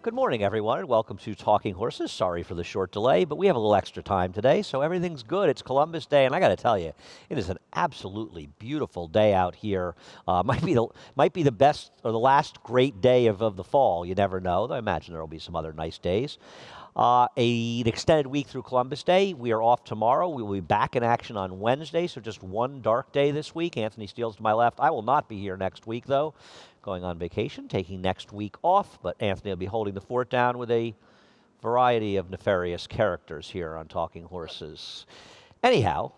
Good morning, everyone, and welcome to Talking Horses. Sorry for the short delay, but we have a little extra time today, so everything's good. It's Columbus Day, and I got to tell you, it is an absolutely beautiful day out here. Might be the best or the last great day of the fall. You never know. I imagine there will be some other nice days. An extended week through Columbus Day. We are off tomorrow. We will be back in action on Wednesday, so just one dark day this week. Anthony Steele's to my left. I will not be here next week, though. Going on vacation, taking next week off, but Anthony will be holding the fort down with a variety of nefarious characters here on Talking Horses. Anyhow,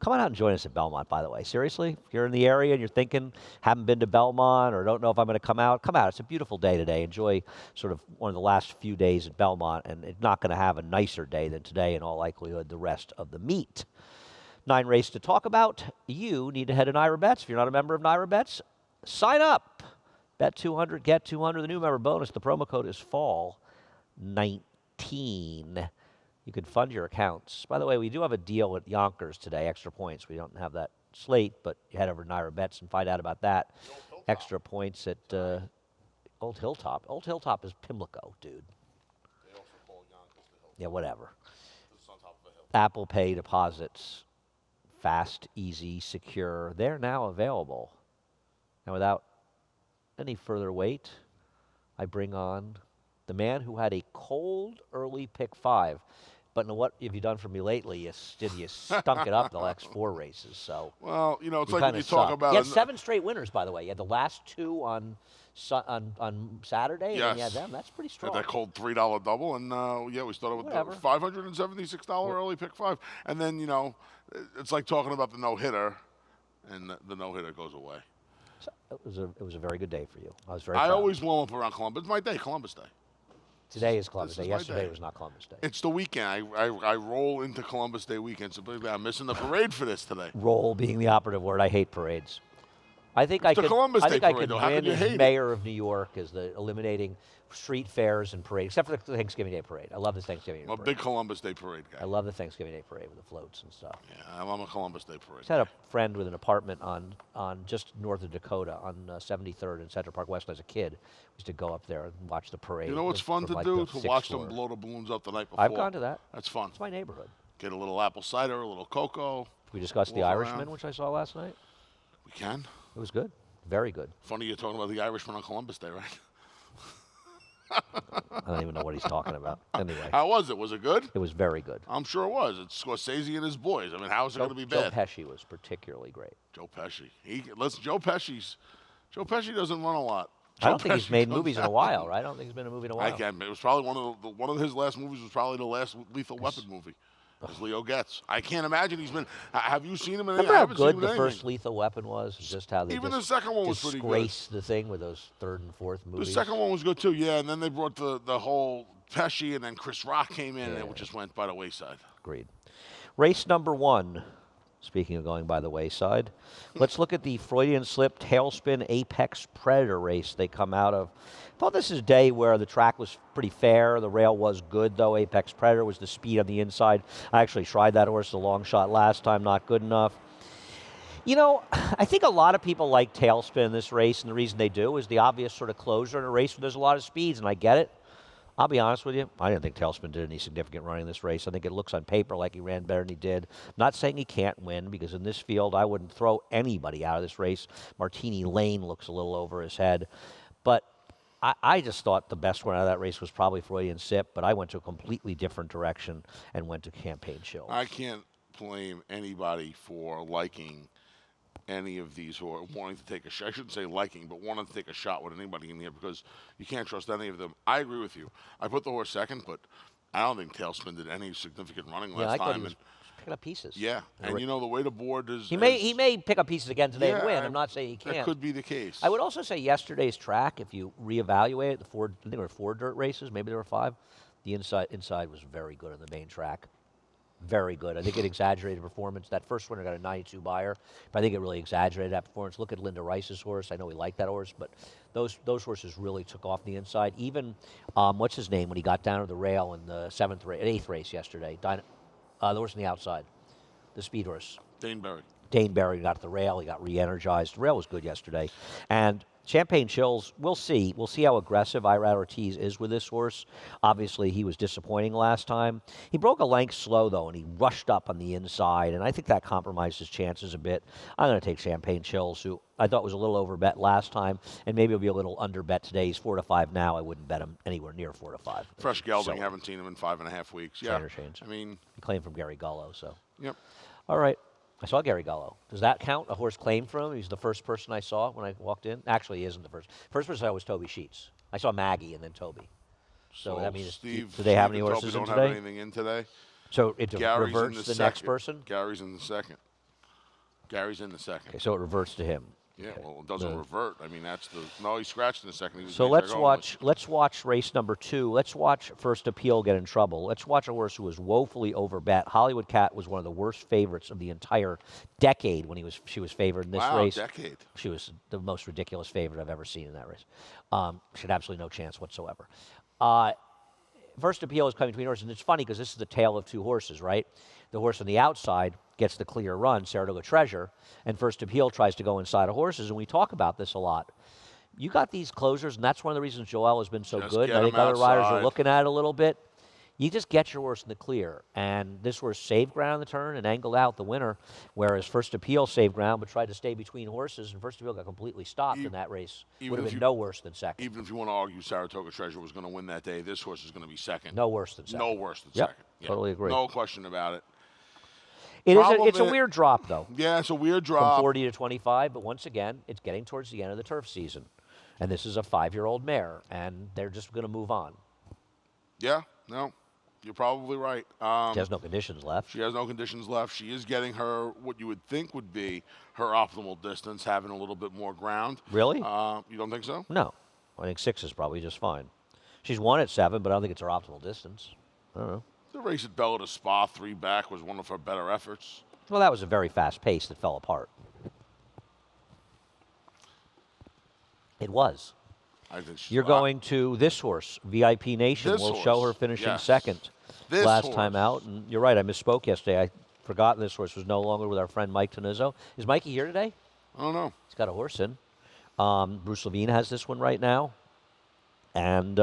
come on out and join us at Belmont, by the way. Seriously, if you're in the area and you're thinking, haven't been to Belmont or don't know if I'm going to come out. It's a beautiful day today. Enjoy sort of one of the last few days at Belmont, and it's not going to have a nicer day than today, in all likelihood, the rest of the meet. 9 races to talk about. You need to head to Naira Bets. If you're not a member of Naira Bets, sign up. Bet 200, get 200. The new member bonus, the promo code is FALL19. You can fund your accounts. By the way, we do have a deal with Yonkers today, extra points. We don't have that slate, but you head over to Naira Bets and find out about that. Extra points at Old Hilltop. Old Hilltop is Pimlico, dude. They also call Yonkers the Hilltop. Yeah, whatever. It's on top of a hill. Apple Pay deposits, fast, easy, secure. They're now available. And without any further wait, I bring on the man who had a cold early pick 5. But what have you done for me lately? You stunk it up the last 4 races. So Well, it's like when you talk about... You had 7 straight winners, by the way. You had the last 2 on Saturday, and then you had them. That's pretty strong. That cold $3 double, and we started with the $576 early pick 5. And then, it's like talking about the no-hitter, and the no-hitter goes away. So it was a very good day for you. I was very I proud. always warm up around Columbus. It's my day, Columbus Day. Today is Columbus Day. This is my Yesterday day. was not Columbus Day. It's the weekend. I roll into Columbus Day weekend, so believe me, I'm missing the parade for this today. Roll being the operative word. I hate parades. I think I It's the could. Columbus I Day think I parade, could though. How win could you as hate it? mayor of New York as the eliminating street fairs and parades, except for the Thanksgiving Day parade. I love the Thanksgiving Day I'm a parade. big Columbus Day parade guy. I love the Thanksgiving Day parade with the floats and stuff. Yeah, I'm a Columbus Day parade. I had a friend with an apartment on just north of Dakota on 73rd and Central Park West. As a kid, we used to go up there and watch the parade. You know what's fun from to like do? the To 6th watch floor. them blow the balloons up the night before. I've gone to that. That's fun. It's my neighborhood. Get a little apple cider, a little cocoa. We discussed The Walk Irishman, around. which I saw last night. We can. It was good. Very good. Funny you're talking about the Irishman on Columbus Day, right? I don't even know what he's talking about. Anyway, How was it? Was it good? it was very good. I'm sure it was. It's Scorsese and his boys. I mean, how is it going to be Joe bad? Pesci was particularly great. Joe Pesci. Joe Pesci doesn't run a lot. I don't Joe think he's Pesci made comes movies in a out- while, right? I don't think he's been in a movie in a while. I can't. It was probably one of his last movies was probably the last Lethal Weapon movie. As Leo gets. I can't imagine he's been. Have you seen him in anything? Remember I how haven't seen good him the in first anything. Lethal Weapon was? Just how they Even just the second one was pretty good. disgraced the thing with those 3rd and 4th The movies. second one was good too, yeah. And then they brought the whole Pesci, and then Chris Rock came in, Yeah. and it just went by the wayside. Agreed. Race number 1. Speaking of going by the wayside, let's look at the Freudian slip tailspin apex predator race they come out of. I thought this is a day where the track was pretty fair. The rail was good, though. Apex Predator was the speed on the inside. I actually tried that horse, a long shot last time, not good enough. I think a lot of people like tailspin in this race, and the reason they do is the obvious sort of closer in a race where there's a lot of speeds, and I get it. I'll be honest with you, I didn't think Tailspin did any significant running in this race. I think it looks on paper like he ran better than he did. I'm not saying he can't win, because in this field, I wouldn't throw anybody out of this race. Martini Lane looks a little over his head. But I just thought the best one out of that race was probably Freudian Sip, but I went to a completely different direction and went to Campaign Chill. I can't blame anybody for liking any of these who are wanting to take a shot. I shouldn't say liking, but wanting to take a shot with anybody in here because you can't trust any of them. I agree with you. I put the horse second, but I don't think Tailspin did any significant running I last thought he time. was picking up pieces. Yeah, and the way the board is... He may pick up pieces again today and win. I'm not saying he can't. That could be the case. I would also say yesterday's track, if you reevaluate it, I think there were 4 dirt races, maybe there were 5. The inside was very good on the main track. Very good. I think it exaggerated performance. That first winner got a 92 buyer, but I think it really exaggerated that performance. Look at Linda Rice's horse. I know we like that horse, but those horses really took off the inside. Even, what's his name, when he got down to the rail in the 8th race yesterday, the horse on the outside, the speed horse. Dane Berry. Dane Berry got to the rail. He got re-energized. The rail was good yesterday. And Champagne Chills, we'll see. We'll see how aggressive Irad Ortiz is with this horse. Obviously, he was disappointing last time. He broke a length slow, though, and he rushed up on the inside, and I think that compromised his chances a bit. I'm going to take Champagne Chills, who I thought was a little overbet last time, and maybe he'll be a little underbet today. He's 4-5 now. I wouldn't bet him anywhere near 4-5. Fresh gelding. Haven't seen him in 5.5 weeks. Yeah. Trainer change. I mean, he claimed from Gary Gullo, so. Yep. All right. I saw Gary Gullo. Does that count? A horse claimed from him? He's the first person I saw when I walked in. Actually, he isn't the first. First person I saw was Toby Sheets. I saw Maggie and then Toby. So that means, Steve, do they have any Steve and horses Toby in don't today? have anything in today. So it Gary's reverts in the the next second. person? Gary's in the second. Gary's in the second. Okay, so it reverts to him. Yeah, Okay. well, it doesn't revert. I mean, that's the no. He scratched in the second. He was So major let's only. watch race number 2. Let's watch First Appeal get in trouble. Let's watch a horse who was woefully overbet. Hollywood Cat was one of the worst favorites of the entire decade when she was favored in this race. Decade. She was the most ridiculous favorite I've ever seen in that race. She had absolutely no chance whatsoever. First Appeal is coming between horses, and it's funny because this is the tale of two horses, right? The horse on the outside gets the clear run, Saratoga Treasure, and First Appeal tries to go inside of horses, and we talk about this a lot. You got these closers, and that's one of the reasons Joel has been so Just good. get And I think him other riders are outside. looking at it a little bit. You just get your horse in the clear, and this horse saved ground on the turn and angled out the winner, whereas First Appeal saved ground but tried to stay between horses, and First Appeal got completely stopped in that race. even Would have if been you- no worse than second. Even if you want to argue Saratoga Treasure was going to win that day, this horse is going to be second. No worse than second. No worse than Yep, second. Yeah. totally agree. No question about it. It's a Problem weird drop, though. Yeah, it's a weird From drop. 40 to 25, but once again, it's getting towards the end of the turf season. And this is a 5-year-old mare, and they're just going to move on. Yeah, no, you're probably right. She has no conditions left. She has no conditions left. She is getting her what you would think would be her optimal distance, having a little bit more ground. Really? You don't think so? No. I think 6 is probably just fine. She's won at 7, but I don't think it's her optimal distance. I don't know. The race at Bella de Spa, 3 back, was one of her better efforts. Well, that was a very fast pace that fell apart. It was. I think she's You're going to this horse, VIP Nation. This We'll show her horse, finishing yes. second This last time horse. out. And you're right, I misspoke yesterday. I forgot this horse was no longer with our friend Mike Tonizzo. Is Mikey here today? I don't know. He's got a horse in. Bruce Levine has this one right now. And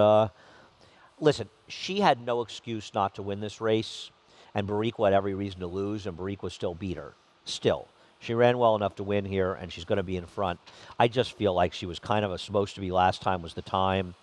listen, she had no excuse not to win this race, and Barriqua had every reason to lose, and Barriqua still beat her. Still. She ran well enough to win here, and she's going to be in front. I just feel like she was kind of supposed to be last time was the time.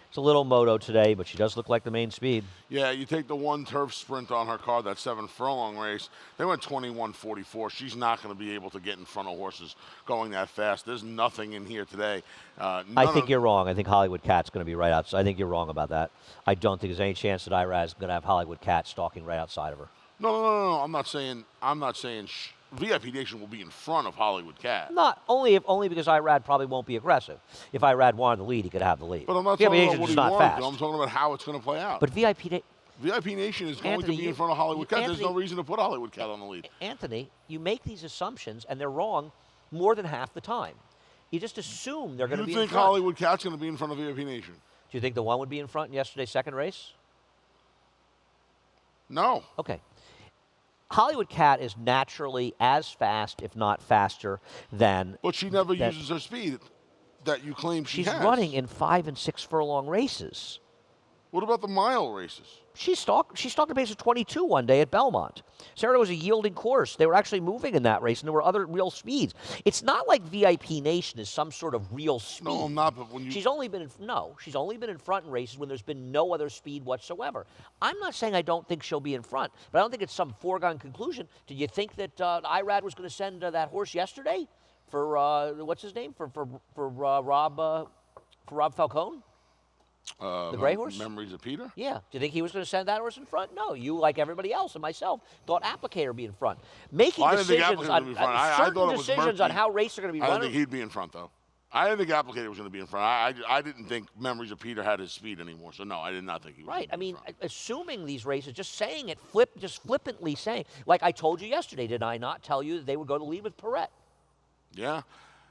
It's a little moto today, but she does look like the main speed. Yeah, you take the one turf sprint on her car, that 7 furlong race. They went 21:44. She's not going to be able to get in front of horses going that fast. There's nothing in here today. I think you're wrong. I think Hollywood Cat's going to be right outside. I think you're wrong about that. I don't think there's any chance that Irad is going to have Hollywood Cat stalking right outside of her. No. I'm not saying. VIP Nation will be in front of Hollywood Cat. Not only because Irad probably won't be aggressive. If Irad wanted the lead, he could have the lead. But I'm not VIP talking about Nation's what he not wants. fast. I'm talking about how it's going to play out. But VIP Nation is going Anthony, to be in front of Hollywood Cat. There's Anthony- no reason to put Hollywood Cat on the lead. Anthony, you make these assumptions, and they're wrong more than half the time. You just assume they're going to You be in think front. Hollywood Cat's going to be in front of VIP Nation? Do you think the one would be in front in yesterday's second race? No. Okay. Hollywood Cat is naturally as fast, if not faster, than. But she never that- uses her speed that you claim she She's has. running in 5 and 6 furlong races. What about the mile races? She stalked a pace of 22 one day at Belmont. Saratoga was a yielding course. They were actually moving in that race, and there were other real speeds. It's not like VIP Nation is some sort of real speed. No, I'm not. But when you She's only been in front in races when there's been no other speed whatsoever. I'm not saying I don't think she'll be in front, but I don't think it's some foregone conclusion. Did you think that Irad was going to send that horse yesterday for what's his name for Rob Falcone? The gray horse? Memories of Peter? Yeah. Do you think he was going to send that horse in front? No. You, like everybody else and myself, thought Applicator would be in front. Making I didn't think decisions Applicator on would be in front. I certain thought it was decisions murky. on how races are going to be I run. didn't think he'd be in front, though. I didn't think Applicator was going to be in front. I didn't think Memories of Peter had his speed anymore. So, no, I did not think he was Right. I gonna be in mean, front. assuming these races, just saying it, just flippantly saying. Like I told you yesterday, did I not tell you that they would go to lead with Perret? Yeah.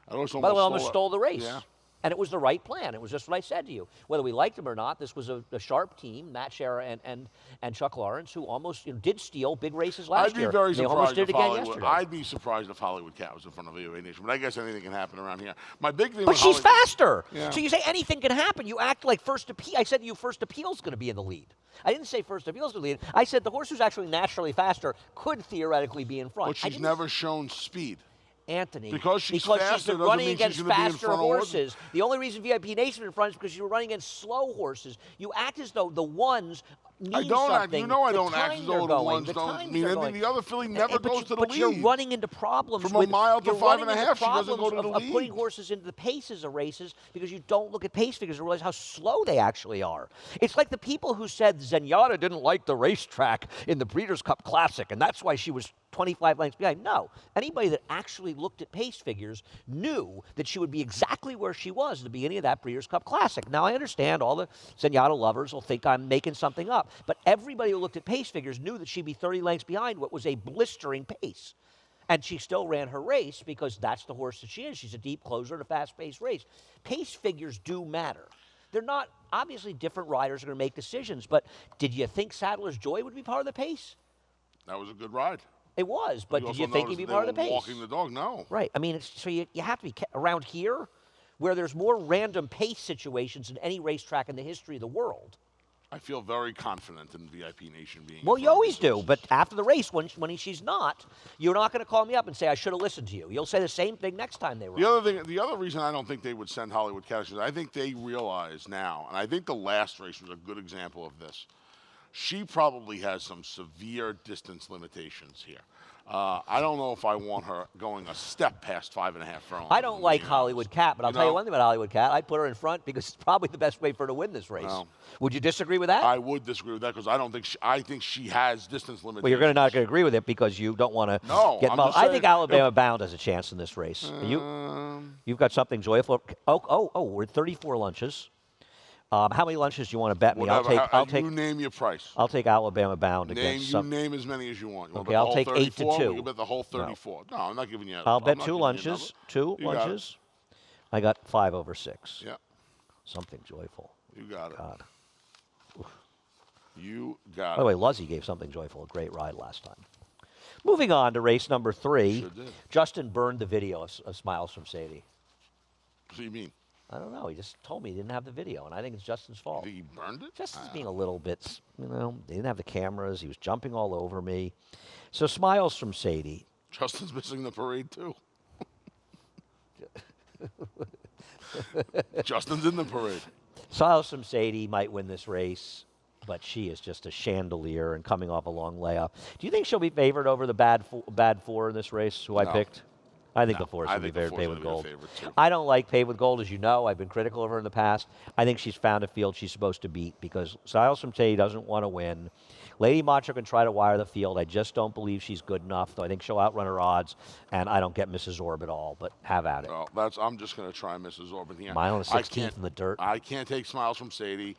I almost By the way, I almost almost stole the race. Yeah. And it was the right plan. It was just what I said to you. Whether we liked him or not, this was a sharp team, Matt Shera and Chuck Lawrence, who almost did steal big races last year. I'd be very They almost surprised did if it again Hollywood. yesterday. I'd be surprised if Hollywood Cat was in front of VOA Nation, but I guess anything can happen around here. My big thing. But with she's Hollywood, faster. Yeah. So you say anything can happen. You act like First Appeal. I said to you First Appeal's going to be in the lead. I didn't say First Appeal's going to lead. I said the horse who's actually naturally faster could theoretically be in front. But she's never shown speed. Anthony, because she's she's faster been doesn't running mean against she's gonna be in faster front of horses. The only reason VIP Nation is in front is because you were running against slow horses. You act as though the ones mean I don't something. act. You know I the don't act time as they're though the going, ones the don't times mean they're anything. going. The other filly never goes to the lead. But you're running into problems From a with mile to you're 5 running and a into half, she doesn't go to problems the of putting lead. horses into the paces of races because you don't look at pace figures and realize how slow they actually are. It's like the people who said Zenyatta didn't like the racetrack in the Breeders' Cup Classic, and that's why she was 25 lengths behind. No. Anybody that actually looked at pace figures knew that she would be exactly where she was at the beginning of that Breeders' Cup Classic. Now, I understand all the Zenyatta lovers will think I'm making something up, but everybody who looked at pace figures knew that she'd be 30 lengths behind what was a blistering pace. And she still ran her race because that's the horse that she is. She's a deep closer in a fast-paced race. Pace figures do matter. They're not, obviously different riders are going to make decisions, but did you think Saddler's Joy would be part of the pace? That was a good ride. It was, but did you think he'd be part of the pace? Walking the dog, no. Right. I mean, so you have to be around here where there's more random pace situations than any racetrack in the history of the world. I feel very confident in VIP Nation being. Well, you always do, but after the race, when she's not, you're not going to call me up and say, I should have listened to you. You'll say the same thing next time they run. The other reason I don't think they would send Hollywood Cat is I think they realize now, and I think the last race was a good example of this. She probably has some severe distance limitations here. I don't know if I want her going a step past 5.5 furlongs. I don't like Hollywood Cat, but I'll tell you one thing about Hollywood Cat. I'd put her in front because it's probably the best way for her to win this race. No. Would you disagree with that? I would disagree with that because I don't think I think she has distance limitations. Well, you're not going to agree with it because you don't want to get involved. I think Alabama Bound has a chance in this race. You've got something joyful. We're at 34 lunches. How many lunches do you want to bet me? I'll take. You name your price. I'll take Alabama Bound against some. You name as many as you want. Okay, I'll take 8 to 2. You can bet the whole 34. No, I'm not giving you. I'll bet 2 lunches. 2 lunches. I got 5 over 6. Yeah. Something joyful. You got it. God. You got it. By the way, Luzzy gave Something Joyful a great ride last time. Moving on to race number 3. Sure did. Justin burned the video of Smiles from Sadie. What do you mean? I don't know. He just told me he didn't have the video, and I think it's Justin's fault. He burned it? Justin's being a little bit, they didn't have the cameras. He was jumping all over me. So Smiles from Sadie. Justin's missing the parade, too. Justin's in the parade. Smiles from Sadie might win this race, but she is just a chandelier and coming off a long layup. Do you think she'll be favored over the bad four in this race, who I picked? I think the four's going to be Paved with Gold. I don't like Paved with Gold, as you know. I've been critical of her in the past. I think she's found a field she's supposed to beat because Smiles from Sadie doesn't want to win. Lady Macho can try to wire the field. I just don't believe she's good enough, though I think she'll outrun her odds, and I don't get Mrs. Orb at all, but have at it. Well, I'm just going to try Mrs. Orb in here. Mine on the 16th in the dirt. I can't take Smiles from Sadie.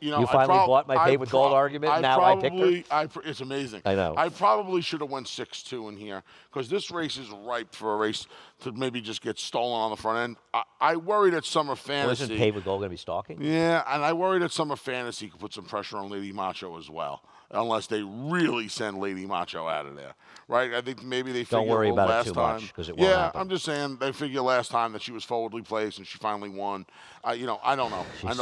You finally bought my Paved with Gold argument, and now I picked her? It's amazing. I know. I probably should have went 6-2 in here because this race is ripe for a race to maybe just get stolen on the front end. I worried at Summer Fantasy. Isn't Paved with Gold going to be stalking? Yeah, and I worried at Summer Fantasy could put some pressure on Lady Macho as well, unless they really send Lady Macho out of there. Right? I think maybe they figured Don't worry about last it too time, much because it won't happen. I'm just saying they figured last time that she was forwardly placed and she finally won. I don't know. I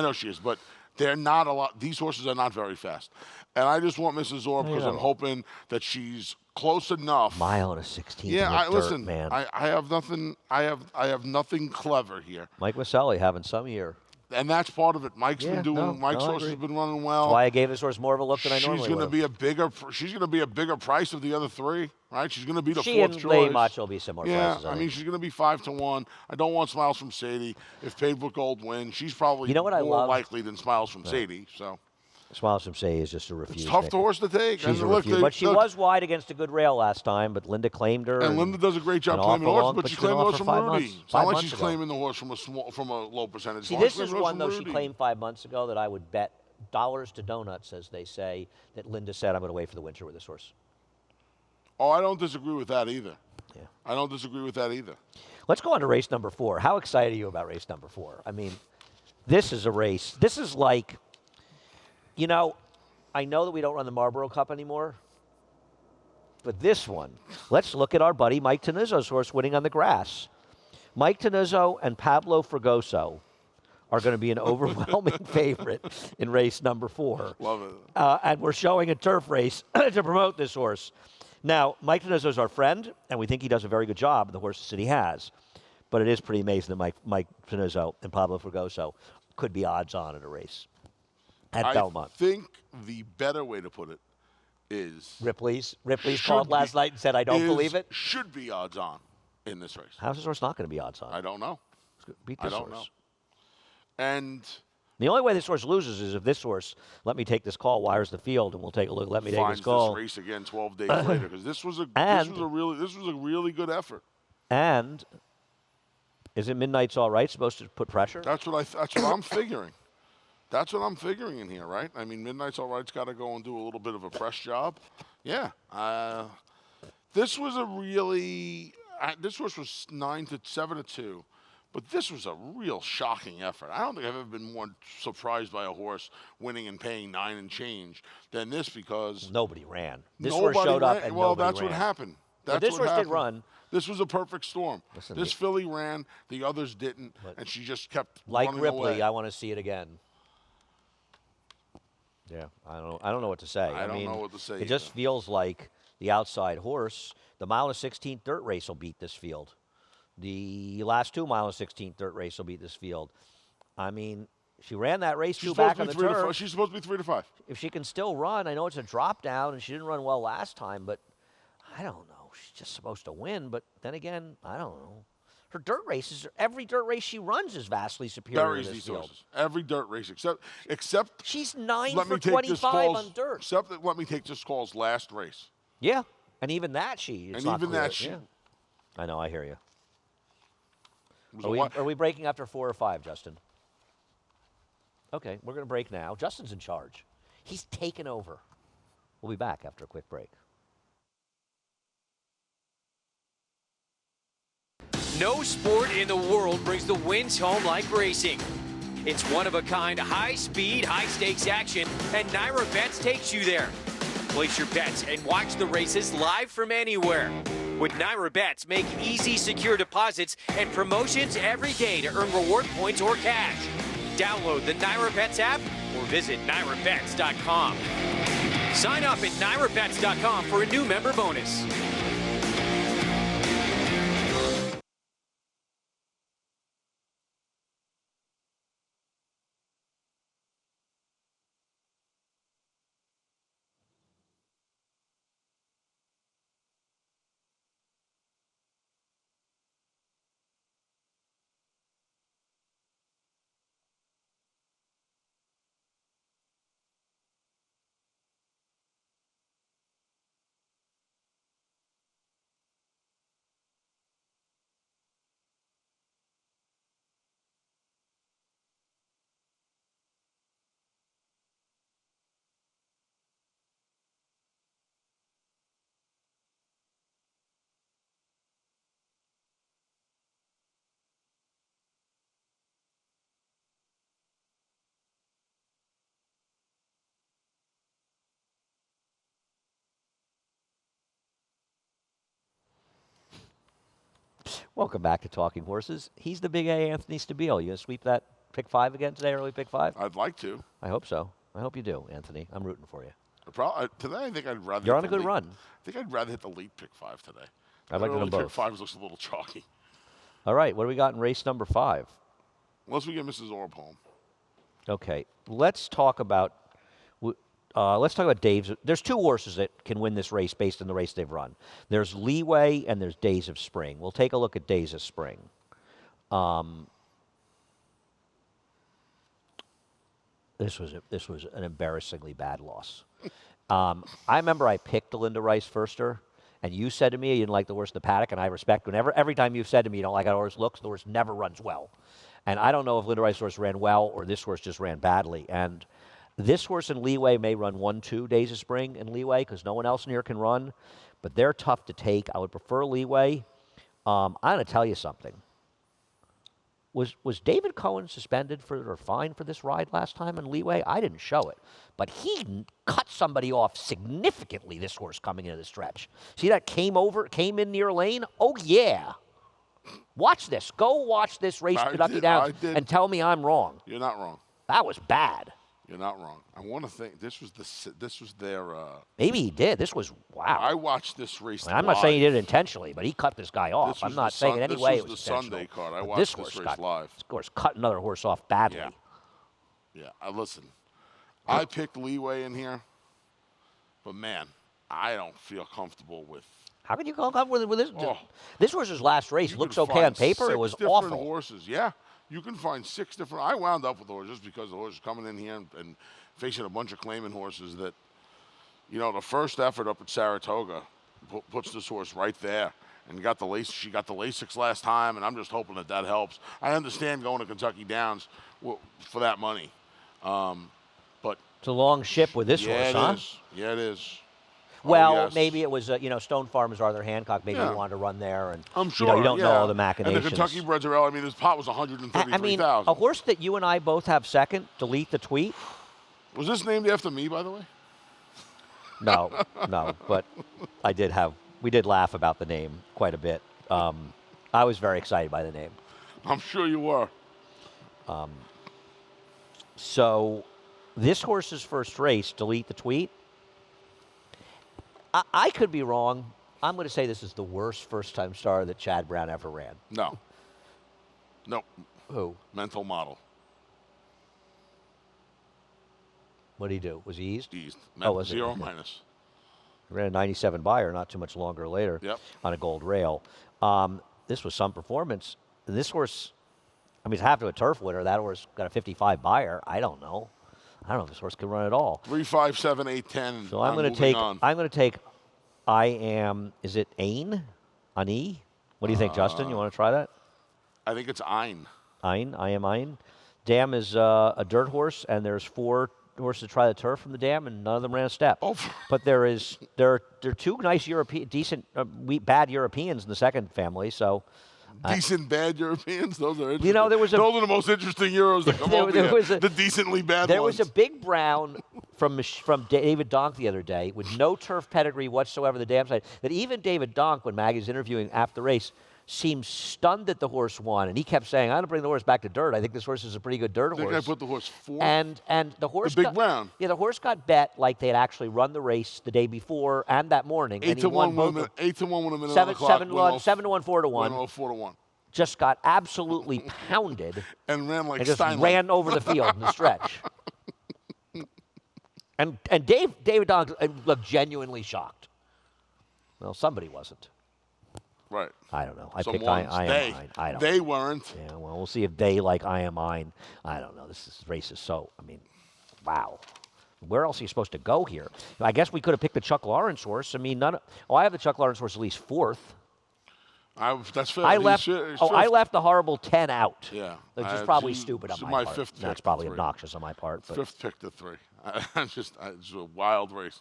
know she is, but they're not a lot. These horses are not very fast, and I just want Mrs. Orb because I'm hoping that she's close enough. Mile and a 16th. Yeah, listen, man. I have nothing. I have nothing clever here. Mike Maselli having some year. And that's part of it. Mike's been doing. Mike's horse has been running well. That's why I gave this horse more of a look than I normally would. She's going to be a bigger price of the other 3, right? She's going to be the 4th choice. She and Lady Macho will be similar prices. Yeah, I mean she's going to be 5-1. I don't want Smiles from Sadie. If Paved with Gold wins, she's probably more likely than Smiles from Sadie. So. Smiles from Sadie is just a refuse. It's tough horse to take. She's a refuse. But she was wide against a good rail last time, but Linda claimed her. And Linda does a great job claiming the horse, but she claimed the horse from Rudy. It's not like she's claiming the horse from a low percentage. See, this is one, though, she claimed 5 months ago that I would bet dollars to donuts, as they say, that Linda said, I'm going to wait for the winter with this horse. Oh, I don't disagree with that either. I don't disagree with that either. Let's go on to race number 4. How excited are you about race number 4? I mean, this is a race. This is like, you know, I know that we don't run the Marlboro Cup anymore, but this one, let's look at our buddy Mike Tenuzzo's horse winning on the grass. Mike Tenuzzo and Pablo Fregoso are going to be an overwhelming favorite in race number 4. Love it. And we're showing a turf race to promote this horse. Now, Mike Tenuzzo is our friend, and we think he does a very good job in the horses that he has. But it is pretty amazing that Mike Tenuzzo and Pablo Fregoso could be odds on in a race at Belmont. I think the better way to put it is Ripley's called last night and said, I don't believe it. Should be odds on in this race. How's this horse not going to be odds on? I don't know. Beat this I don't horse. know. And the only way this horse loses is if this horse, let me take this call, wires the field, and we'll take a look. Let me take this call. Finds this race again 12 days later, because this was a really good effort. And isn't Midnight's All Right supposed to put pressure? That's what I'm figuring. That's what I'm figuring in here, right? I mean, Midnight's All Right's got to go and do a little bit of a press job. Yeah. This was a really. This horse was 7-2. But this was a real shocking effort. I don't think I've ever been more surprised by a horse winning and paying 9 and change than this, because nobody ran. This horse showed up and well, nobody that's ran. what happened. Well, this horse did run. This was a perfect storm. Listen, this filly ran, the others didn't, and she just kept like running Ripley. away. I want to see it again. Yeah, I don't know what to say. I don't know what to say It just feels like the outside horse. The mile and 16th dirt race will beat this field. The last 2 mile and 16th dirt race will beat this field. I mean, she ran that race back on the turf. She's supposed to be 3 to 5. If she can still run, I know it's a drop down, and she didn't run well last time, but I don't know. She's just supposed to win, but then again, I don't know. Her dirt races, every dirt race she runs is vastly superior to this field. Horses. Every dirt race, except she's 9 for 25 on dirt. Except that let me take this call's last race. Yeah, and even that yeah. I know, I hear you. Are we breaking after 4 or 5, Justin? Okay, we're going to break now. Justin's in charge. He's taken over. We'll be back after a quick break. No sport in the world brings the wins home like racing. It's one-of-a-kind, high-speed, high-stakes action, and Naira Bets takes you there. Place your bets and watch the races live from anywhere. With Naira Bets, make easy, secure deposits and promotions every day to earn reward points or cash. Download the Naira Bets app or visit NairaBets.com. Sign up at NairaBets.com for a new member bonus. Welcome back to Talking Horses. He's the big A, Anthony Stabile. You going to sweep that pick 5 again today, early pick 5? I'd like to. I hope so. I hope you do, Anthony. I'm rooting for you. Today, I think I'd rather. You're on a good run. I think I'd rather hit the late pick 5 today. I'd like to do both. Pick 5 looks a little chalky. All right, what do we got in race number 5? Unless we get Mrs. Orb home. Okay, let's talk about Dave's. There's 2 horses that can win this race based on the race they've run. There's Leeway and there's Days of Spring. We'll take a look at Days of Spring. This was an embarrassingly bad loss. I remember I picked Linda Rice Firster, and you said to me you didn't like the horse in the paddock, and I respect every time you've said to me you don't like how the horse looks, the horse never runs well. And I don't know if Linda Rice horse ran well or this horse just ran badly. And this horse in Leeway may run 1-2 Days of Spring in Leeway because no one else in here can run. but they're tough to take. I would prefer Leeway. I'm going to tell you something. Was David Cohen suspended or fined for this ride last time in Leeway? I didn't show it, but he cut somebody off significantly. This horse coming into the stretch. See that came in near lane? Oh yeah. Watch this. Go watch this race, Kentucky Downs, and tell me I'm wrong. You're not wrong. That was bad. You're not wrong. I want to think this was their. Maybe he did. This was wow. I watched this race. I'm not saying he did it intentionally, but he cut this guy off. I'm not saying in any way it was the intentional. Sunday card. I watched this race live. This horse cut another horse off badly. Yeah. Listen, I picked Leeway in here, but man, I don't feel comfortable with. How can you go up with this? Oh, this horse's last race looks okay on paper. It was different awful. Horses, yeah. You can find 6 different. I wound up with the horse just because the horse is coming in here and facing a bunch of claiming horses that, the first effort up at Saratoga puts this horse right there and got the lace. She got the Lasix last time, and I'm just hoping that helps. I understand going to Kentucky Downs for that money, but it's a long ship with this horse, huh? Yeah, it is. Well, yes. Maybe it was, Stone Farm's Arthur Hancock. Maybe he wanted to run there, and I'm sure you don't know all the machinations. And the Kentucky breds are. I mean, this pot was 133,000. I mean, a horse that you and I both have second. Delete the tweet. Was this named after me, by the way? No, but we did laugh about the name quite a bit. I was very excited by the name. I'm sure you were. So, this horse's first race. Delete the tweet. I could be wrong. I'm going to say this is the worst first-time star that Chad Brown ever ran. No. Who? Mental Model. What did he do? Was he eased? Eased. Was 0 it? minus. He ran a 97 buyer not too much longer later on a gold rail. This was some performance. And this horse, it's half to a turf winner. That horse got a 55 buyer. I don't know if this horse can run at all. 3, 5, 7, 8, 10. So I'm going to take. Is it Ain? Ani? What do you think, Justin? You want to try that? I think it's Ein. Ein. I am Ein. Dam is a dirt horse, and there's 4 horses to try the turf from the dam, and none of them ran a step. Oh. But there are 2 nice decent, bad Europeans in the second family. So. Decent bad Europeans? Those are interesting. Those are the most interesting Euros that come over here. The decently bad ones. There was a big brown from David Donk the other day with no turf pedigree whatsoever the dam side, that even David Donk, when Maggie's interviewing after the race, seemed stunned that the horse won. And he kept saying, I'm going to bring the horse back to dirt. I think this horse is a pretty good dirt horse. I think I put the horse 4th. And the horse the big brown. Yeah, the horse got bet like they had actually run the race the day before and that morning. 8 to 1 with a minute 7 to 1, 7 to 1, 4 to 1. 4 to 1. Just got absolutely pounded. And ran like just Steinle. Ran over the field in the stretch. And David Donk looked genuinely shocked. Well, somebody wasn't. Right. I don't know. I picked I am mine. I don't They know. weren't. Yeah, well, we'll see if they like I am mine. I don't know. This race is so, wow. Where else are you supposed to go here? I guess we could have picked the Chuck Lawrence horse. I have the Chuck Lawrence horse at least 4th. That's fair. I left the horrible 10 out. Yeah. Which is probably stupid on my part. 5th pick. That's probably obnoxious on my part. But. 5th pick to 3. It's a wild race.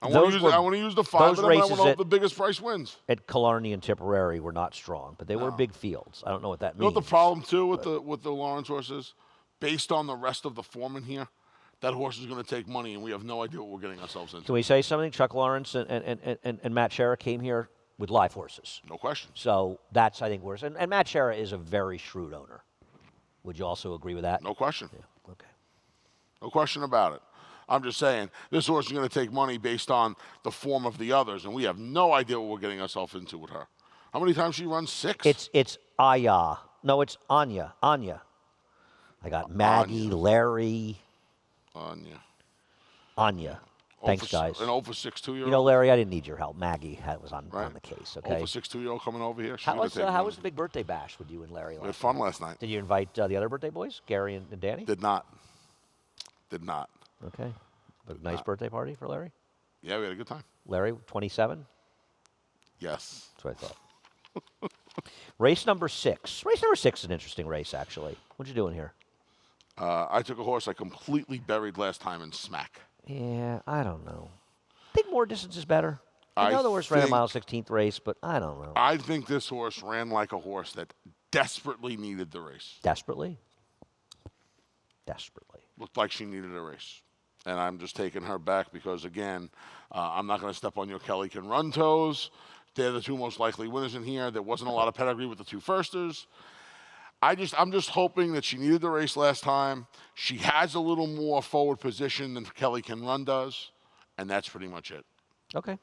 I want to use the 5, and I want to hope the biggest price wins. At Killarney and Tipperary were not strong, but they were big fields. I don't know what that means. You know what the problem, too, with the Lawrence horses? Based on the rest of the form in here, that horse is going to take money, and we have no idea what we're getting ourselves into. Can we say something? Chuck Lawrence and Matt Shera came here with live horses. No question. So that's, I think, worse. And Matt Shera is a very shrewd owner. Would you also agree with that? No question. Yeah. Okay. No question about it. I'm just saying, this horse is going to take money based on the form of the others, and we have no idea what we're getting ourselves into with her. How many times she runs? 6? It's Aya. No, it's Anya. Anya. I got Maggie, Anya. Larry. Anya. Thanks, guys. An over 6 2-year-old. You know, Larry, I didn't need your help. Maggie was on the case. Okay. Over 6 2-year-old coming over here. How was the big birthday bash with you and Larry? We had fun last night. Did you invite the other birthday boys, Gary and Danny? Did not. Okay. But nice birthday party for Larry? Yeah, we had a good time. Larry, 27? Yes. That's what I thought. Race number 6. Race number 6 is an interesting race, actually. What you doing here? I took a horse I completely buried last time in Smack. Yeah, I don't know. Think more distance is better? I know the horse ran a think- mile 16th race, but I don't know. I think this horse ran like a horse that desperately needed the race. Desperately? Desperately. Looked like she needed a race. And I'm just taking her back because, again, I'm not going to step on your Kelly Can Run toes. They're the two most likely winners in here. There wasn't a lot of pedigree with the two firsters. I'm just hoping that she needed the race last time. She has a little more forward position than Kelly Can Run does, and that's pretty much it. Okay.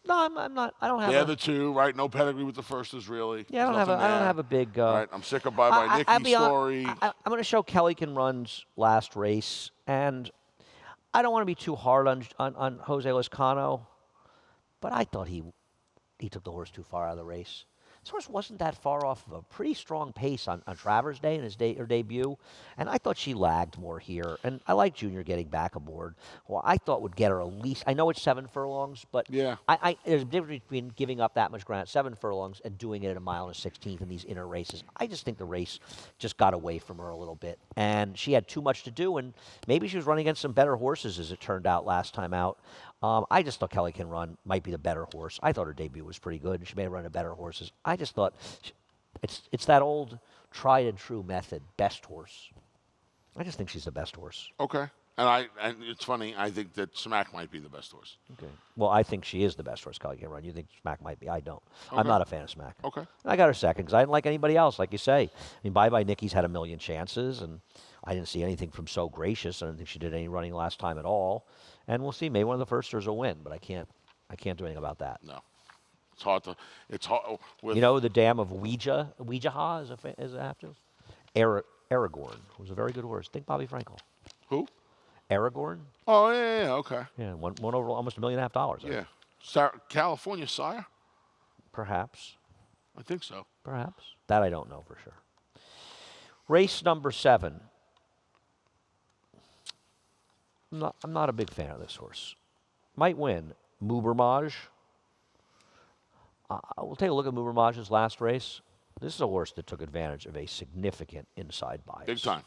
No, I'm not. I don't have. They're the two, right? No pedigree with the firsters, really. Yeah, I don't have a big. Right, I'm sick of Bye Bye Nikki story. I'm going to show Kelly Can Run's last race, and I don't want to be too hard on Jose Lezcano, but I thought he took the horse too far out of the race. This horse wasn't that far off of a pretty strong pace on Travers Day in his debut, and I thought she lagged more here. And I like Junior getting back aboard. Well, I thought would get her at least. I know it's 7 furlongs, but Yeah. there's a difference between giving up that much ground at 7 furlongs and doing it at a mile and a 16th in these inner races. I just think the race just got away from her a little bit, and she had too much to do. And maybe she was running against some better horses, as it turned out last time out. I just thought Kelly Can Run might be the better horse. I thought her debut was pretty good, and she may have run to better horses. I just thought it's that old tried and true method, best horse. I just think she's the best horse. Okay. And it's funny, I think that Smack might be the best horse. Okay. Well, I think she is the best horse Kelly Can Run. You think Smack might be? I don't. Okay. I'm not a fan of Smack. Okay. I got her second because I didn't like anybody else, like you say. I mean, Bye Bye Nikki's had a million chances, and I didn't see anything from So Gracious. I don't think she did any running last time at all. And we'll see. Maybe one of the firsters will win, but I can't do anything about that. No. It's hard to. It's hard. You know the dam of Ouija is a have to? Aragorn was a very good horse. Think Bobby Frankel. Who? Aragorn? Oh, yeah, okay. Yeah, won over almost $1.5 million. I think. Yeah. California Sire? Perhaps. I think so. Perhaps. That I don't know for sure. Race number 7. I'm not a big fan of this horse. Might win. Mubermage. We'll take a look at Mubermage's last race. This is a horse that took advantage of a significant inside bias. Big time.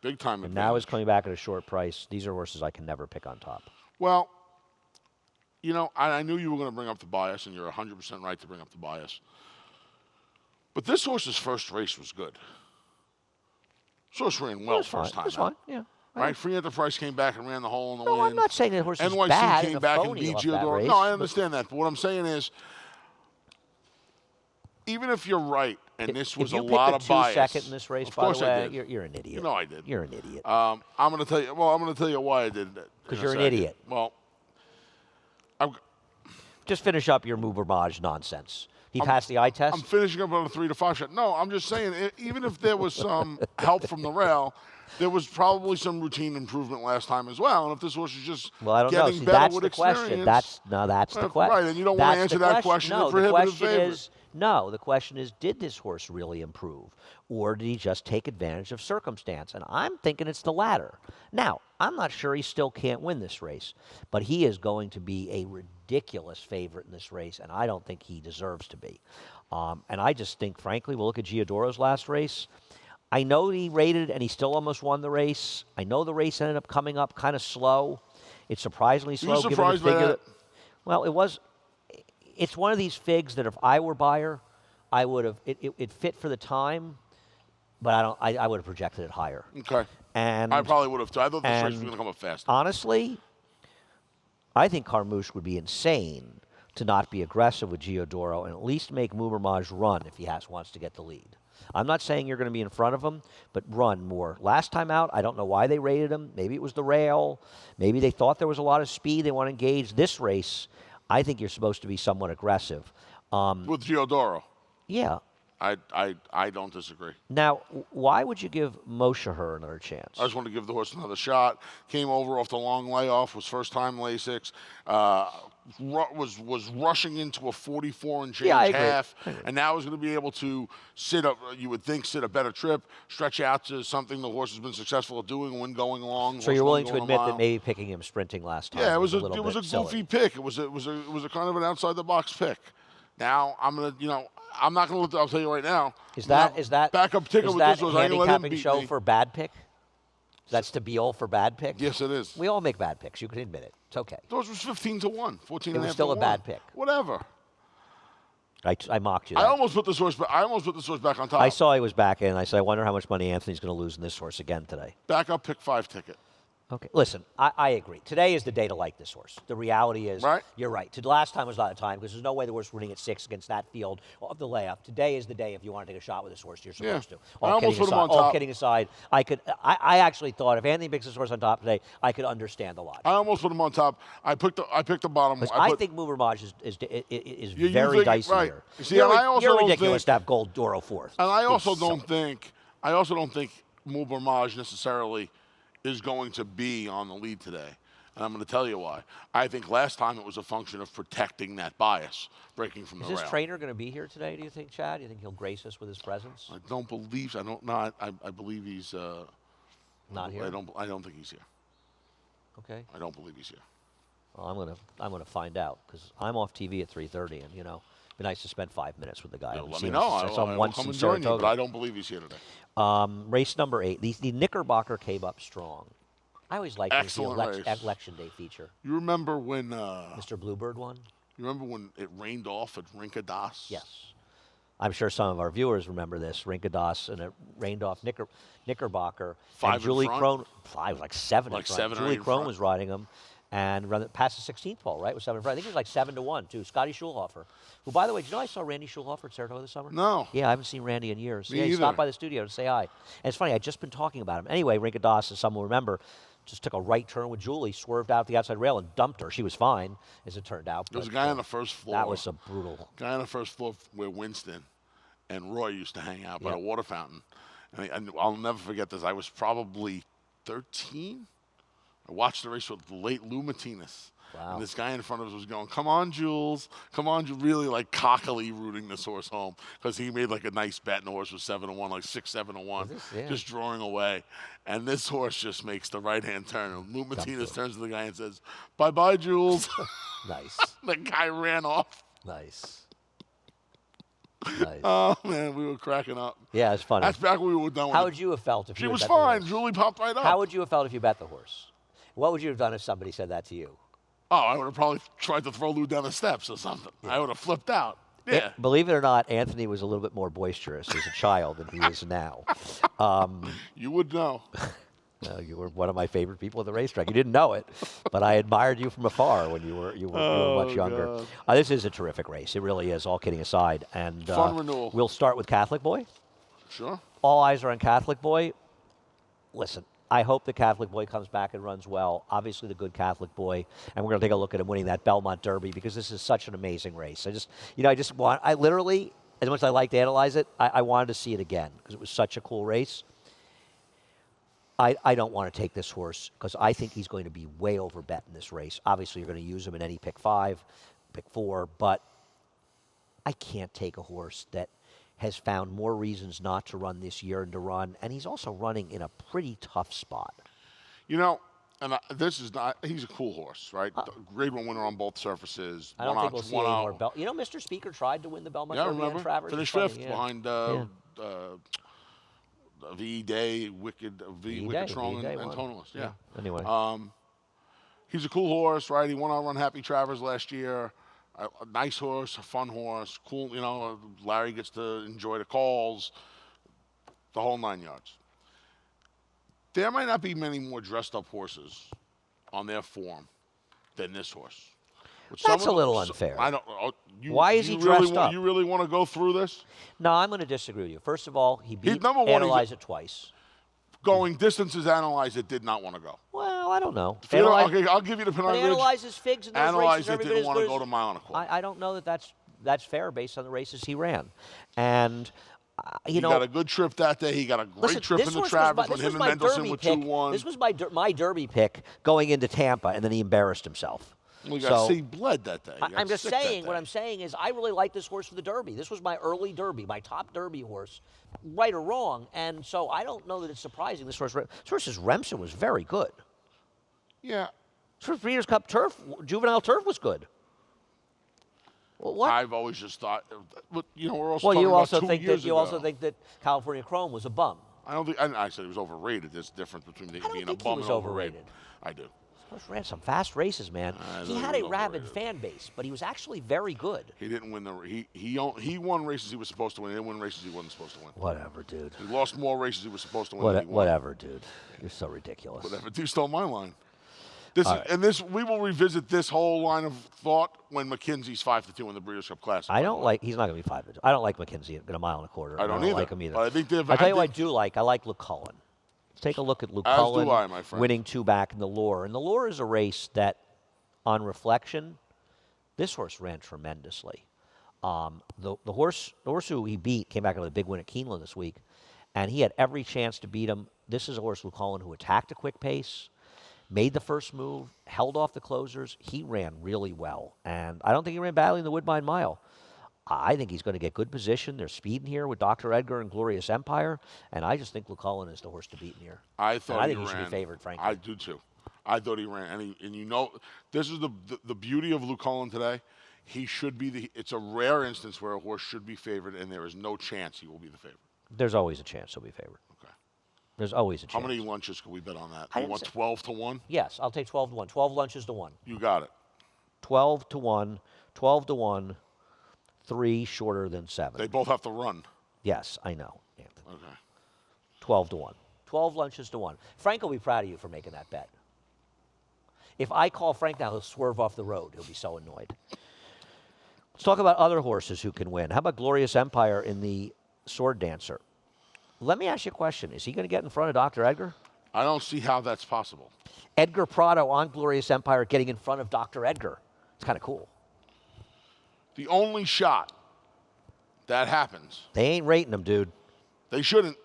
Big time. And now is coming back at a short price. These are horses I can never pick on top. Well, you know, I knew you were going to bring up the bias, and you're 100% right to bring up the bias. But this horse's first race was good. This horse ran well first time. It was fine, yeah. Right? Free Enterprise came back and ran the hole in the No, wind. I'm not saying that horse is NYC bad. came back and beat Giordano. No, I understand that. But what I'm saying is, even if you're right, and this was a lot of bias. If you picked a 2 second in this race, of by course the way, I did. you're an idiot. You know I did. You're an idiot. I'm going to tell you. Well, I'm going to tell you why I did that. Because you're an idiot. Well, just finish up your Mubermage nonsense. He passed the eye test. I'm finishing up on a 3 to 5 shot. No, I'm just saying, even if there was some help from the rail, there was probably some routine improvement last time as well. And if this horse is just I don't know. getting See, better that's with the experience, question. That's the question. Right, and you don't want to answer that question. No, in prohibitive the question favor. is no. The question is, did this horse really improve, or did he just take advantage of circumstance? And I'm thinking it's the latter. Now, I'm not sure he still can't win this race, but he is going to be a ridiculous favorite in this race, and I don't think he deserves to be. And I just think, frankly, we'll look at Giordano's last race. I know he rated and he still almost won the race. I know the race ended up coming up kind of slow. It's surprisingly slow. You surprised by that? Well, it was. It's one of these figs that if I were buyer, I would have. It fit for the time, but I don't. I would have projected it higher. Okay. And I probably would have too. I thought this race was going to come up fast. Honestly, I think Carmouche would be insane to not be aggressive with Giordano and at least make Mubermage run if he wants to get the lead. I'm not saying you're going to be in front of him, but run more. Last time out, I don't know why they rated him. Maybe it was the rail. Maybe they thought there was a lot of speed. They want to engage. This race, I think you're supposed to be somewhat aggressive. With Giordano. Yeah. I don't disagree. Now, why would you give Mosheher another chance? I just want to give the horse another shot. Came over off the long layoff, was first time Lasix. Was rushing into a 44 and change half, and now is going to be able to sit up. You would think sit a better trip, stretch out to something the horse has been successful at doing when going long. So you're willing to admit that maybe picking him sprinting last time? Yeah, it was a silly. goofy pick. It was a kind of an outside the box pick. Now I'm not gonna let. I'll tell you right now. Is that backup ticket is with that this was I ain't gonna let him handicapping beat show me. for bad pick? That's to be all for bad picks? Yes, it is. We all make bad picks. You can admit it. It's okay. Those was 15-1, 14 It and a was half still to a 1. bad pick. Whatever. I mocked you. I That. almost put the source back. I almost put the source back on top. I saw he was back in. I said, I wonder how much money Anthony's going to lose in this horse again today. Back up, pick 5 ticket. Okay. Listen, I agree. Today is the day to like this horse. The reality is, Right. You're right. Last time was not the time because there's no way the horse winning at 6 against that field of the layup. Today is the day if you want to take a shot with this horse, you're supposed to. I almost put him on All top. kidding aside, I actually thought if Anthony picks this horse on top today, I could understand the logic. I almost put him on top. I picked the bottom. I think Mumarmaj is You very think it- dicey right. here. See, you're and I also you're don't ridiculous think- to have Gold Doro fourth. And I also It's don't silly. think Mubarmaj necessarily is going to be on the lead today. And I'm going to tell you why. I think last time it was a function of protecting that bias, breaking from Is the this rail. trainer going to be here today, do you think, Chad? Do you think he'll grace us with his presence? I don't believe. I believe he's Not here? I don't think he's here. Okay. I don't believe he's here. Well, I'm gonna find out because I'm off TV at 3:30, and it'd be nice to spend 5 minutes with the guy. I haven't Let seen me him know. since I saw him I will once come in and join you, Saratoga. but I don't believe he's here today. Race number 8. The Knickerbocker came up strong. I always liked the Excellent race. election day feature. You remember when? Mr. Bluebird won? You remember when it rained off at Rinka Das? Yes. I'm sure some of our viewers remember this. Rinka Das and it rained off Knickerbocker. 5 and in Julie front? Crone, 5, like 7 Like in front. 7 or Julie 8 in Crone front. was riding him and past the 16th pole, right? It was 7 in front. I think it was like 7-1 too. Scotty Schulhofer, who, by the way, did you know I saw Randy Schulhofer at Saratoga this summer? No. Yeah, I haven't seen Randy in years. Me He either. stopped by the studio to say hi. And it's funny, I'd just been talking about him. Anyway, Rinka Das, as some will remember, just took a right turn with Julie, swerved out the outside rail, and dumped her. She was fine, as it turned out. There was a but, guy on the first floor. That was a brutal. Guy on the first floor where Winston and Roy used to hang out by Yep. a water fountain. And I'll never forget this. I was probably 13. I watched the race with the late Lou Martinez. Wow. And this guy in front of us was going, "Come on, Jules. Come on, Jules." Really like cockily rooting this horse home because he made like a nice bet and the horse was 7-1, like 6-7-1, Yeah. just drawing away. And this horse just makes the right-hand turn. And Lou Martinez turns to the guy and says, "Bye-bye, Jules." Nice. The guy ran off. Nice. Nice. Oh, man, we were cracking up. Yeah, it's funny. That's back when we were done with How it. would you have felt if She you had was bet the fine. horse? Julie popped right up. How would you have felt if you bet the horse? What would you have done if somebody said that to you? Oh, I would have probably tried to throw Lou down the steps or something. I would have flipped out. Yeah. Believe it or not, Anthony was a little bit more boisterous as a child than he is now. You would know. You were one of my favorite people at the racetrack. You didn't know it, but I admired you from afar when you were much younger. God. This is a terrific race. It really is, all kidding aside. And Fun renewal. We'll start with Catholic Boy. Sure. All eyes are on Catholic Boy. Listen, I hope the Catholic Boy comes back and runs well. Obviously, the good Catholic Boy, and we're going to take a look at him winning that Belmont Derby because this is such an amazing race. I literally, as much as I like to analyze it, I wanted to see it again because it was such a cool race. I don't want to take this horse because I think he's going to be way over bet in this race. Obviously, you're going to use him in any pick 5, pick 4, but I can't take a horse that has found more reasons not to run this year and to run, and he's also running in a pretty tough spot. You know, and this is not, he's a cool horse, right? Grade 1 winner on both surfaces. I don't think we'll see any more Belmont. You know, Mr. Speaker tried to win the Belmont Yeah, Derby remember? on Travers. Finished It's funny, 5th yeah. behind V Day, Wicked Strong, V-Day and won. Tonalist. Yeah. Anyway, He's a cool horse, right? He won on Run Happy Travers last year. A nice horse, a fun horse, cool. You know, Larry gets to enjoy the calls, the whole 9 yards. There might not be many more dressed up horses on their form than this horse. Which That's some a of little them- unfair. I don't. Why is he dressed up? You really want to go through this? no, I'm going to disagree with you. First of all, he beat number one, he's a- Analyze It twice. Going distances, Analyze It did not want to go. Well, I don't know. Okay, I'll give you the But Pinard Ridge. Analyzes figs in those Analyze races It every bit didn't as want good to go as- to Mile and a Quarter. I don't know that that's fair based on the races he ran. And, He got a good trip that day. He got a great listen, trip this in the horse Travers was when this him was and my Mendelsohn Derby were pick. 2-1. This was my Derby pick going into Tampa, and then he embarrassed himself. We got So- he bled that day. He got I'm just sick that saying, what day. I'm saying is I really like this horse for the Derby. This was my early Derby, my top Derby horse, right or wrong. And so I don't know that it's surprising. This horse's Remsen was very good. Yeah. This horse Breeders' Cup turf, juvenile turf was good. Well, what? I've always just thought, but you know, we're also Well, talking you about also 2 think years that you ago. also think that California Chrome was a bum. I don't think I said he was overrated. There's a difference between I don't being a think he bum was and overrated. overrated. I do. Horse ran some fast races, man. He had a rabid overrated. fan base, but he was actually very good. He didn't win he won races he was supposed to win. He didn't win races he wasn't supposed to win. Whatever, dude. He lost more races he was supposed to win than he won. Whatever, dude. You're so ridiculous. Whatever. You stole my line. We will revisit this whole line of thought when McKenzie's 5-2 in the Breeders' Cup Classic. I don't like. He's not going to be 5-2. I don't like McKenzie at a mile and a quarter. I don't either. like him either. But I think I tell you what I do like. I like Luke Cullen. Let's take a look at Luke As Cullen do I, my friend. winning 2 back in the Lure. And the Lure is a race that, on reflection, this horse ran tremendously. The horse who he beat came back with a big win at Keeneland this week, and he had every chance to beat him. This is a horse, Luke Cullen, who attacked a quick pace, made the first move, held off the closers. He ran really well, and I don't think he ran badly in the Woodbine Mile. I think he's going to get good position. There's speed in here with Dr. Edgar and Glorious Empire, and I just think Luke Cullen is the horse to beat in here. I think he should be favored, frankly. I do too. I thought he ran, and you know, this is the beauty of Luke Cullen today. He should be it's a rare instance where a horse should be favored, and there is no chance he will be the favorite. There's always a chance he'll be favored. Okay. There's always a chance. How many lunches could we bet on that? I You didn't want say- 12 to 1? Yes, I'll take 12 to 1. 12 lunches to 1. You got it. 12 to 1. 12 to 1. 3 shorter than 7. They both have to run. Yes, I know, Anthony. Okay. 12 to 1. 12 lunches to 1. Frank will be proud of you for making that bet. If I call Frank now, he'll swerve off the road. He'll be so annoyed. Let's talk about other horses who can win. How about Glorious Empire in the Sword Dancer? Let me ask you a question. Is he going to get in front of Dr. Edgar? I don't see how that's possible. Edgar Prado on Glorious Empire getting in front of Dr. Edgar. It's kind of cool. The only shot that happens, They ain't rating him, dude. they shouldn't.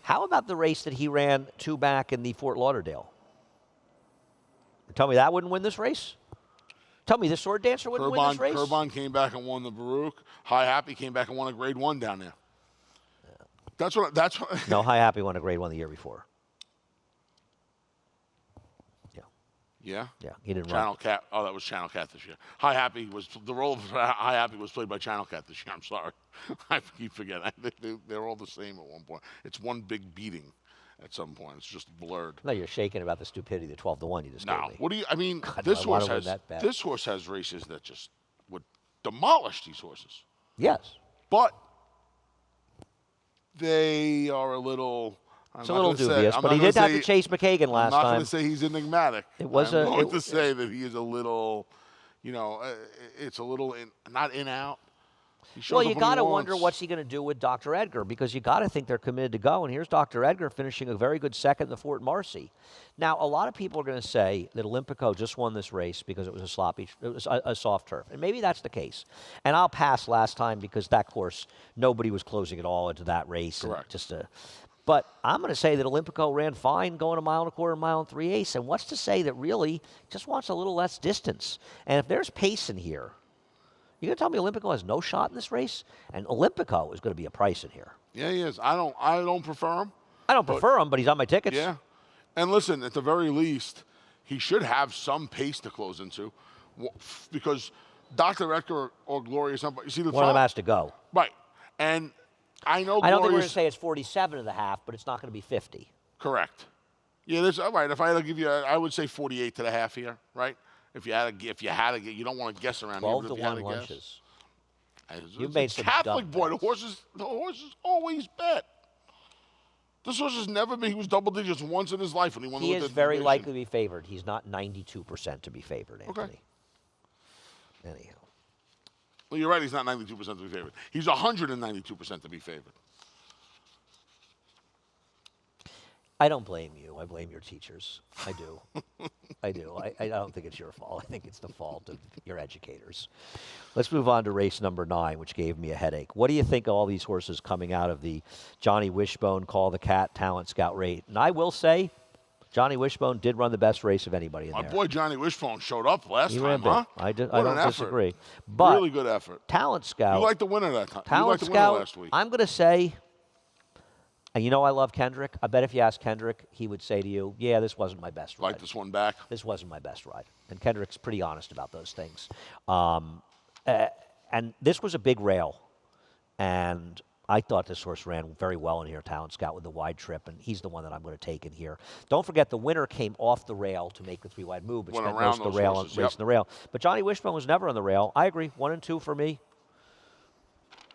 How about the race that he ran 2 back in the Fort Lauderdale? Tell me that wouldn't win this race? Tell me this Sword Dancer wouldn't win this race? Curbon came back and won the Baruch. High Happy came back and won a Grade 1 down there. That's what. No, High Happy won a Grade 1 the year before. Yeah. Yeah, he didn't Channel run. Cat. Oh, that was Channel Cat this year. High Happy was the role of High Happy was played by Channel Cat this year. I'm sorry, I keep forgetting. They're all the same at one point. It's one big beating at some point. It's just blurred. No, you're shaking about the stupidity of the 12 to 1 you just Now, gave me. what do you? I mean, God, this I wanna horse win has that bet. this horse has races that just would demolish these horses, Yes. but they are a little. It's a little dubious, but he did have to chase McKagan last I'm not going time. to say he's enigmatic. It was I'm a- going it- to say that he is a little, it's a little not in out. He shows Well, up you when he got to wonder wants. what's he going to do with Dr. Edgar, because you got to think they're committed to go. And here's Dr. Edgar finishing a very good second in the Fort Marcy. Now, a lot of people are going to say that Olympico just won this race because it was a soft turf, and maybe that's the case. And I'll pass last time because that course nobody was closing it all into that race. and Correct. But I'm going to say that Olympico ran fine going a mile and a quarter, mile and 3/8. And what's to say that really just wants a little less distance? And if there's pace in here, you're going to tell me Olympico has no shot in this race? And Olympico is going to be a price in here. Yeah, he is. I don't prefer him. I don't prefer him, but he's on my tickets. Yeah, and listen, at the very least, he should have some pace to close into, because Dr. Edgar or Glorious Empire. You see the One of them has to go. right, and I know. I don't think we're going Glorious, to say it's 47 and a half, but it's not going to be 50. correct. Yeah, that's all right. If I had to give you, I would say 48 to the half here, right? If you had to, you don't want to guess around 12 here. to But if you had 1 to lunches. guess, You've it's made a some Catholic dumb boy. bets. The horses always bet. This horse has never been. He was double digits once in his life when he won. He the is very division. likely to be favored. He's not 92% to be favored, Anthony. Anyhow. Well, you're right. He's not 92% to be favored. He's 192% to be favored. I don't blame you. I blame your teachers. I do. I do. I don't think it's your fault. I think it's the fault of your educators. Let's move on to race number 9, which gave me a headache. What do you think of all these horses coming out of the Johnny Wishbone Call the Cat Talent Scout rate? And I will say, Johnny Wishbone did run the best race of anybody in My there. boy Johnny Wishbone showed up last He time, ran big. huh? I What don't an effort. disagree. But Really good effort. Talent Scout. You liked the winner that time. You Talent liked the winner Scout, last week. I'm going to say, and you know I love Kendrick. I bet if you ask Kendrick, he would say to you, yeah, this wasn't my best ride. Like this one back. This wasn't my best ride. And Kendrick's pretty honest about those things. And this was a big rail. And I thought this horse ran very well in here, Talent Scout, with the wide trip, and he's the one that I'm going to take in here. Don't forget, the winner came off the rail to make the 3-wide move, but Went spent around most of the those rail horses, racing the rail. But Johnny Wishbone was never on the rail. I agree. 1 and 2 for me.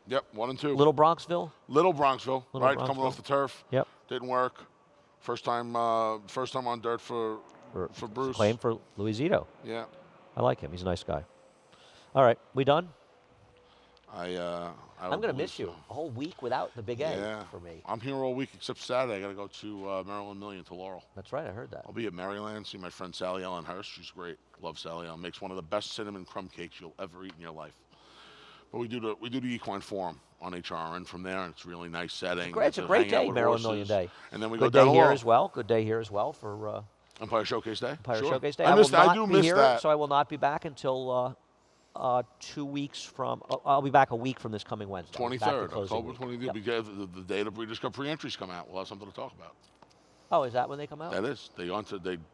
Yep, 1 and 2. Little Bronxville. Little Bronxville, right? Bronxville. Coming off the turf. Yep. Didn't work. First time on dirt for Bruce. Claim for Luisito. Yeah. I like him. He's a nice guy. All right, we done? I'm going to miss you a whole week without the Big A for me. I'm here all week except Saturday. I got to go to Maryland Million to Laurel. That's right. I heard that. I'll be at Maryland, see my friend Sally Ellen Hurst. She's great. Love Sally Ellen. Makes one of the best cinnamon crumb cakes you'll ever eat in your life. But we do the Equine Forum on HRN from there, and it's a really nice setting. It's a great day, Maryland Million Day. And then we Good go down day to here Laurel. as well. Good day here as well for Empire Showcase Day. Empire Sure. Showcase Day. I do miss that. So I will not be back until 2 weeks from. I'll be back a week from this coming Wednesday. 23rd, October 23rd. Because the day the Breeders' Cup pre-entries come out, we'll have something to talk about. Oh, is that when they come out? That is. They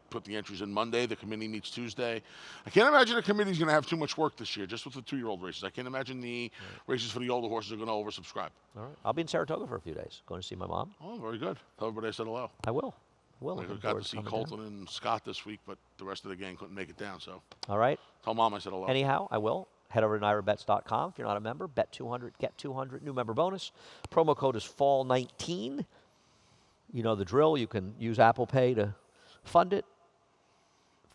put the entries in Monday. The committee meets Tuesday. I can't imagine the committee's going to have too much work this year, just with the 2-year-old races. I can't imagine the races for the older horses are going to oversubscribe. All right. I'll be in Saratoga for a few days, going to see my mom. Oh, very good. Tell everybody I said hello. I will. I got to see Colton and Scott this week, but the rest of the gang couldn't make it down. So. All right. Tell Mom I said hello. Anyhow, I will. Head over to NYRABets.com. If you're not a member, bet 200, get 200. New member bonus. Promo code is fall19. You know the drill. You can use Apple Pay to fund it.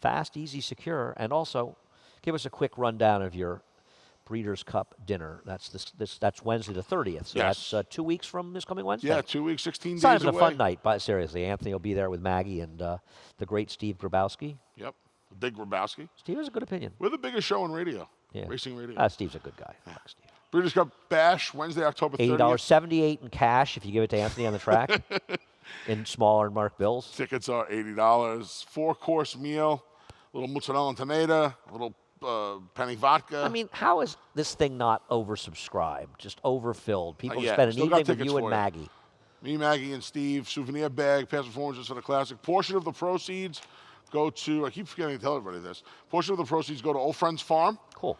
Fast, easy, secure. And also, give us a quick rundown of your Breeders' Cup dinner. That's that's Wednesday the 30th. So yes. that's 2 weeks from this coming Wednesday. Yeah, 2 weeks, 16 days it's not even away. a fun night, but seriously. Anthony will be there with Maggie and the great Steve Grabowski. Yep, the big Grabowski. Steve has a good opinion. We're the biggest show in radio. Yeah. Racing radio. Steve's a good guy. I like Steve. Breeders' Cup Bash, Wednesday, October 30th. $80.78 in cash if you give it to Anthony on the track in smaller marked bills. Tickets are $80. 4-course meal, a little mozzarella and tomato, a little penny vodka. I mean, how is this thing not oversubscribed, just overfilled? People Yeah, spend an still got evening with tickets you and for you. Maggie. Me, Maggie, and Steve, souvenir bag, past performances for the Classic. Portion of the proceeds go to, I keep forgetting to tell everybody this, portion of the proceeds go to Old Friends Farm. Cool.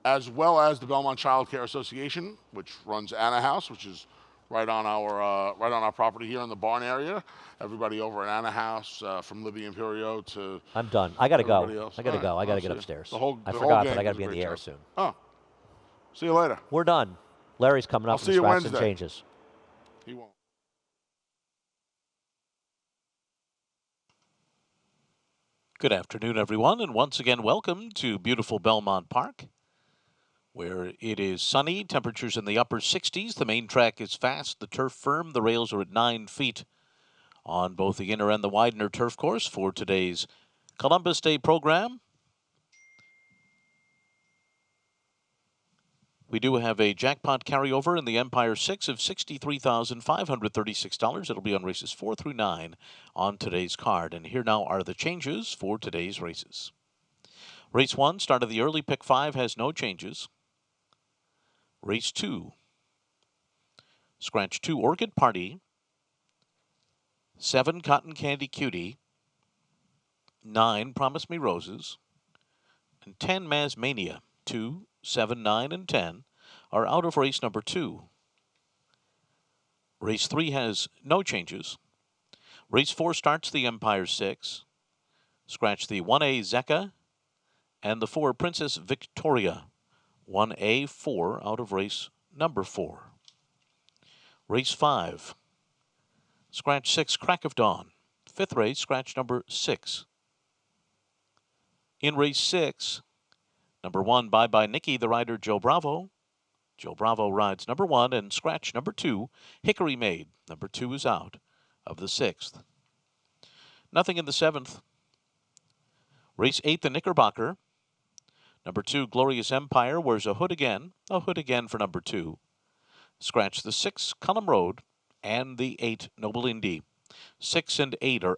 As well as the Belmont Child Care Association, which runs Anna House, which is right on our property here in the barn area. Everybody over at Anna House, from Libby Imperio to I'm done. I got to go. else. I got to All go. right. I got to I'll get see you. upstairs. The whole I gang forgot that I does got a to be in the great air job. soon. Oh, see you later. We're done. Larry's coming up I'll with see you Scratch and Wednesday. Changes. He won't. Good afternoon, everyone, and once again, welcome to beautiful Belmont Park, where it is sunny, temperatures in the upper 60s. The main track is fast, the turf firm. The rails are at 9 feet on both the inner and the Widener turf course for today's Columbus Day program. We do have a jackpot carryover in the Empire 6 of $63,536. It'll be on races 4 through 9 on today's card. And here now are the changes for today's races. Race 1, start of the early, pick 5 has no changes. Race 2, scratch 2, Orchid Party. 7, Cotton Candy Cutie. 9, Promise Me Roses. And 10, Mazmania. 2, 7, 9, and 10 are out of race number 2. Race 3 has no changes. Race 4 starts the Empire 6. Scratch the 1A Zecca and the 4 Princess Victoria. 1A 4 out of race number 4. Race 5. Scratch 6 Crack of Dawn. 5th race, scratch number 6. In race 6, number 1, Bye Bye Nikki, the rider Joe Bravo. Joe Bravo rides number 1, and scratch number 2, Hickory Maid. Number 2 is out of the 6th. Nothing in the 7th. Race 8, the Knickerbocker. Number 2, Glorious Empire, wears a hood again for number 2. Scratch the 6, Cullum Road, and the 8, Noble Indy. 6 and 8 are